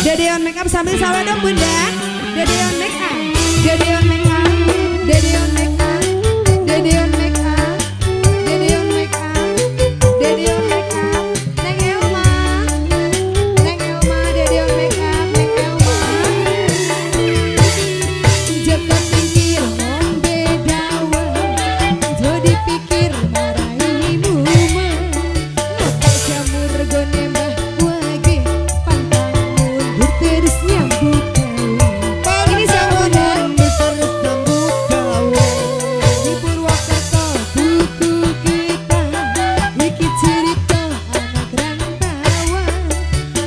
Dedeon make up sambil sawe dong bunda. Dedeon make up, Dedeon make up, Dedeon make up, Dedeon make up, Dedeon make up, Dedeon make up. Neng Elma, Dedeon make up, Neng Elma. Cepet pikir ngombe dawa, jadi pikir marahi muma. Ngotak jamur go nembah wage, pantang mundur terus nyambut gawe. Ini siapa dan terus nyambut gawe. Di Purwokerto buku kita, iki cerita anak rantauan.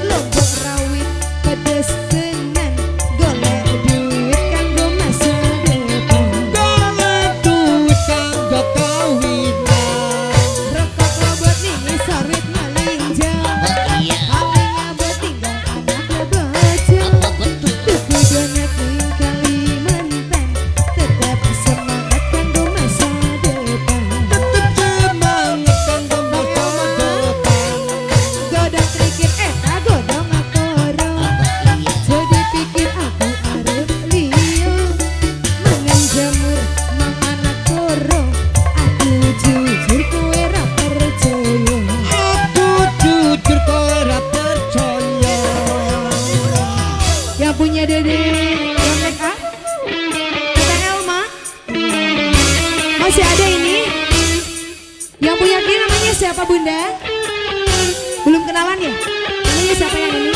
Lombok rawit pedes tenan, golek duit kanggo masa depan. Golek duit kanggo kawinan. Rokok lobot nih sawit melinjau. Paling abot tinggal anak bojo. Tuku donat ning Kalimantan, tetap semangat kanggo masa depan. Tetep semangat kanggo masa depan. Godong krikit eta godong akoro. Jadi pikir aku arep liyo. Mangan jamur, mangan akoro. Aku jujur kowe ra percaya. Aku jujur kowe ora percaya. Yang punya Dede yang make up, Tante Elma, masih ada ini. Yang punya Ki namanya siapa bunda? Belum kenalan ya? Namanya siapa yang ini?